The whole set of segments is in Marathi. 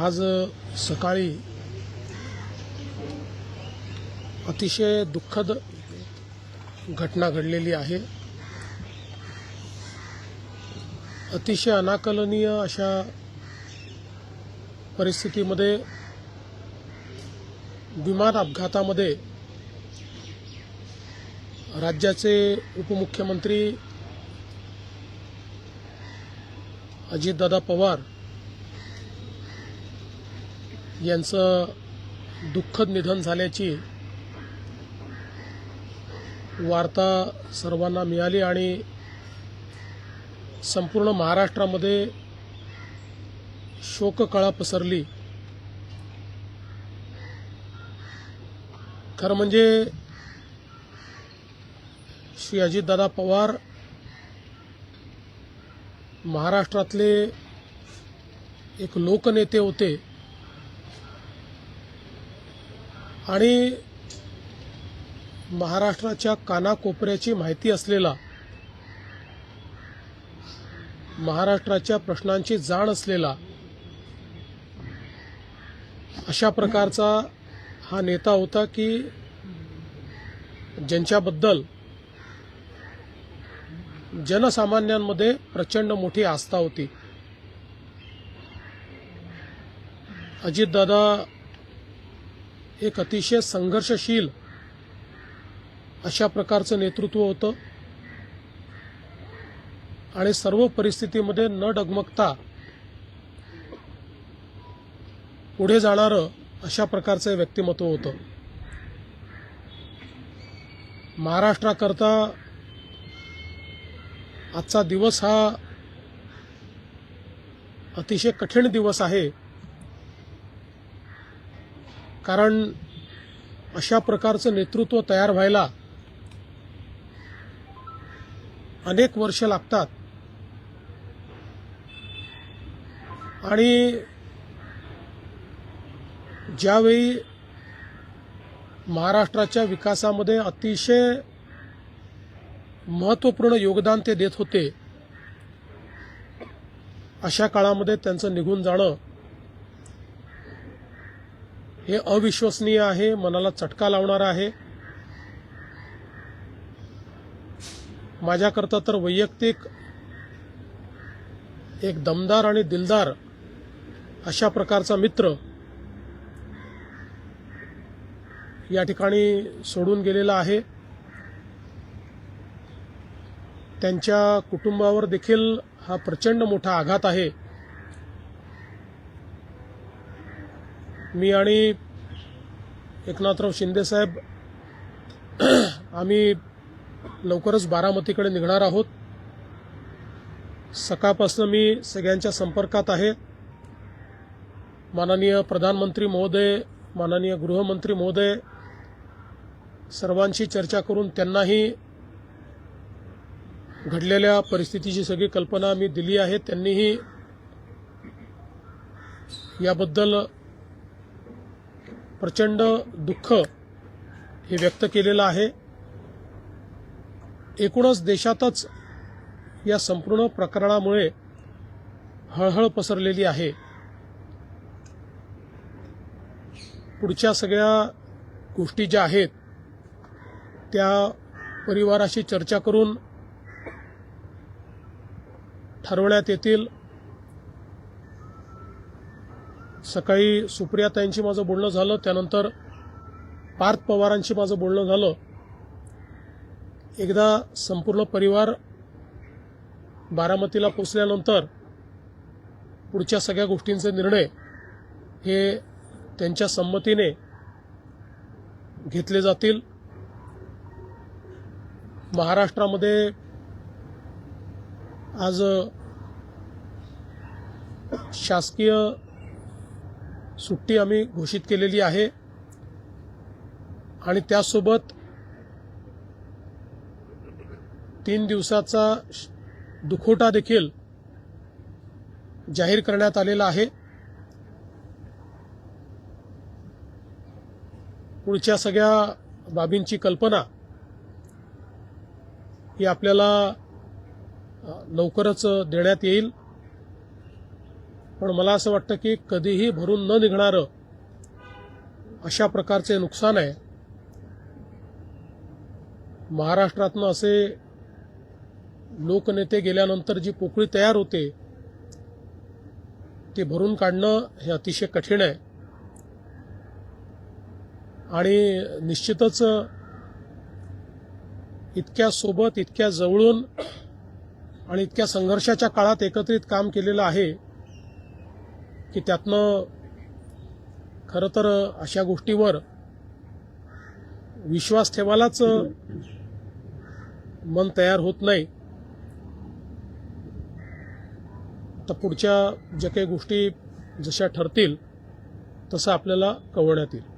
आज सकाळी अतिशय दुःखद घटना घडलेली आहे। अतिशय अनाकलनीय अशा परिस्थितीमध्ये विमान अपघातामध्ये राज्याचे उपमुख्यमंत्री अजितदादा पवार यांचं दुःखद निधन झाल्याची वार्ता सर्वांना मिळाली आणि संपूर्ण महाराष्ट्रामध्ये शोककळा पसरली। खरं म्हणजे श्री अजितदादा पवार महाराष्ट्रातले एक लोकनेते होते आणि महाराष्ट्राच्या कानाकोपऱ्याची माहिती असलेला, महाराष्ट्राच्या प्रश्नांची जाण असलेला अशा प्रकारचा हा नेता होता की ज्यांच्याबद्दल जनसामान्यांमध्ये प्रचंड मोठी आस्था होती। अजितदादा एक अतिशय संघर्षशील अशा प्रकारचं नेतृत्व होतं आणि सर्व परिस्थितीमध्ये न डगमगता पुढे जाणारं अशा प्रकारचं व्यक्तिमत्व होतं। महाराष्ट्राकरता आजचा दिवस हा अतिशय कठीण दिवस आहे, कारण अशा प्रकारचं नेतृत्व तयार व्हायला अनेक वर्ष लागतात आणि ज्यावेळी महाराष्ट्राच्या विकासामध्ये अतिशय महत्त्वपूर्ण योगदान ते देत होते, अशा काळामध्ये त्यांचं निघून जाणं हे अविश्वसनीय आहे, मनाला चटका लावणारं आहे। माझ्याकरता तर वैयक्तिक एक दमदार आणि दिलदार अशा प्रकारचा मित्र या ठिकाणी सोडून गेलेला आहे। त्यांच्या कुटुंबावर देखील हा प्रचंड मोठा आघात आहे। मी आणि एकनाथराव शिंदे साहेब आम्ही लवकरच बारामतीकडे निघणार आहोत। सकाळपासून मी सगळ्यांच्या संपर्कात आहे। माननीय प्रधानमंत्री महोदय, माननीय गृहमंत्री महोदय सर्वांशी चर्चा करून त्यांनाही घडलेल्या परिस्थितीची सगळी कल्पना मी दिली आहे। त्यांनीही याबद्दल प्रचंड दुःख हे व्यक्त केलेलं आहे। एकूणच देशातच या संपूर्ण प्रकरणामुळे हळहळ पसरलेली आहे। पुढच्या सगळ्या गोष्टी ज्या आहेत त्या परिवाराशी चर्चा करून ठरवण्यात येतील। सकाळी सुप्रियाताईंशी माझं बोलणं झालं, त्यानंतर पार्थ पवारांशी माझं बोलणं झालं। एकदा संपूर्ण परिवार बारामतीला पोहोचल्यानंतर पुढच्या सगळ्या गोष्टींचे निर्णय हे त्यांच्या संमतीने घेतले जातील। महाराष्ट्रामध्ये आज शासकीय सुट्टी आम्ही घोषित केलेली आहे आणि त्यासोबत 3 दिवसाचा दुखवटा देखील जाहीर करण्यात आलेला आहे। पुढच्या सगळ्या बाबींची कल्पना ही आपल्याला लवकरच देण्यात येईल। पण मला असं वाटतं की कधीही भरून न निघणारं अशा प्रकारचे नुकसान आहे. महाराष्ट्रातनं असे लोकनेते गेल्यानंतर जी पोकळी तयार होते ती भरून काढणं हे अतिशय कठीण आहे. आणि निश्चितच इतक्या सोबत, इतक्या जवळून आणि इतक्या संघर्षाच्या काळात एकत्रित काम केलेलं आहे की त्यातनं खरं तर अशा गोष्टीवर विश्वास ठेवायलाच मन तयार होत नाही. तर पुढच्या ज्या काही गोष्टी जशा ठरतील तसं आपल्याला कळवण्यात येईल.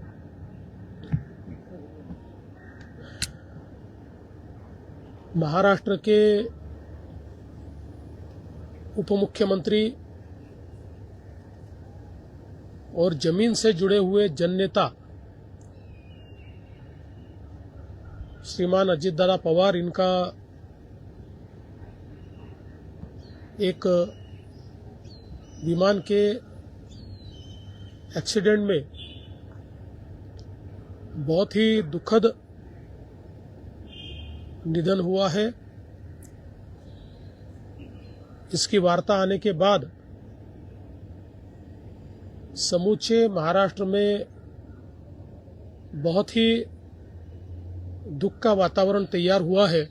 महाराष्ट्र के उपमुख्यमंत्री और जमीन से जुड़े हुए जननेता श्रीमान अजितदादा पवार, इनका एक विमान के एक्सीडेंट में बहुत ही दुखद निधन हुआ है. इसकी वार्ता आने के बाद समूचे महाराष्ट्र में बहुत ही दुख का वातावरण तैयार हुआ है.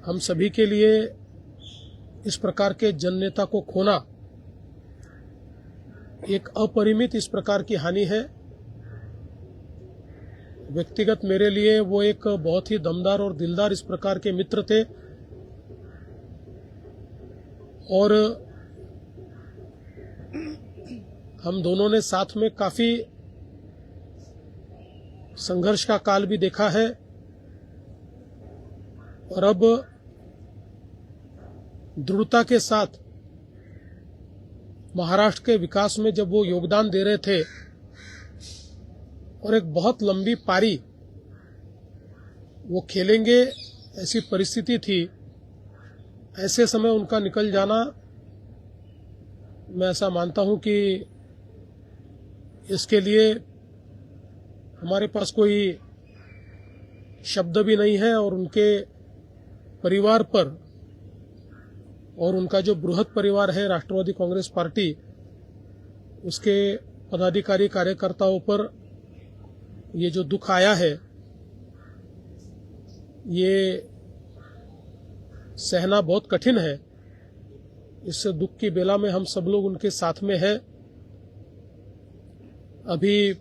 हम सभी के लिए इस प्रकार के जननेता को खोना एक अपरिमित इस प्रकार की हानि है. व्यक्तिगत मेरे लिए वो एक बहुत ही दमदार और दिलदार इस प्रकार के मित्र थे और हम दोनों ने साथ में काफी संघर्ष का काल भी देखा है और अब दृढ़ता के साथ महाराष्ट्र के विकास में जब वो योगदान दे रहे थे और एक बहुत लंबी पारी वो खेलेंगे ऐसी परिस्थिति थी, ऐसे समय उनका निकल जाना, मैं ऐसा मानता हूं कि इसके लिए हमारे पास कोई शब्द भी नहीं है और उनके परिवार पर और उनका जो बृहद परिवार है राष्ट्रवादी कांग्रेस पार्टी, उसके पदाधिकारी कार्यकर्ताओं पर ये जो दुख आया है ये सहना बहुत कठिन है. इस दुख की बेला में हम सब लोग उनके साथ में हैं. अभी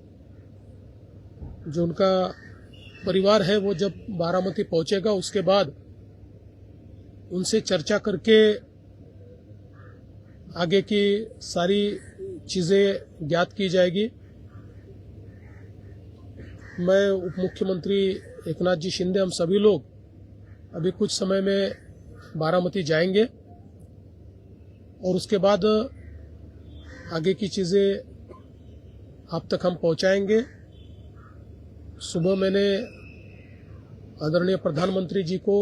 जो उनका परिवार है वो जब बारामती पहुंचेगा उसके बाद उनसे चर्चा करके आगे की सारी चीजें ज्ञात की जाएगी. मैं उप मुख्यमंत्री एकनाथ जी शिंदे, हम सभी लोग अभी कुछ समय में बारामती जाएंगे और उसके बाद आगे की चीजें आप तक हम पहुंचाएंगे. सुबह मैंने आदरणीय प्रधानमंत्री जी को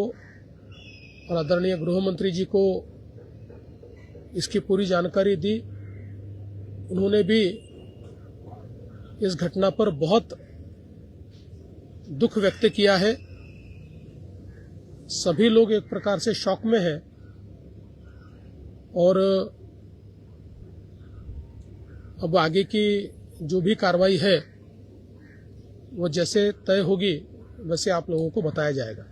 और आदरणीय गृह मंत्री जी को इसकी पूरी जानकारी दी. उन्होंने भी इस घटना पर बहुत दुख व्यक्त किया है. सभी लोग एक प्रकार से शॉक में हैं और अब आगे की जो भी कार्रवाई है वो जैसे तय होगी वैसे आप लोगों को बताया जाएगा.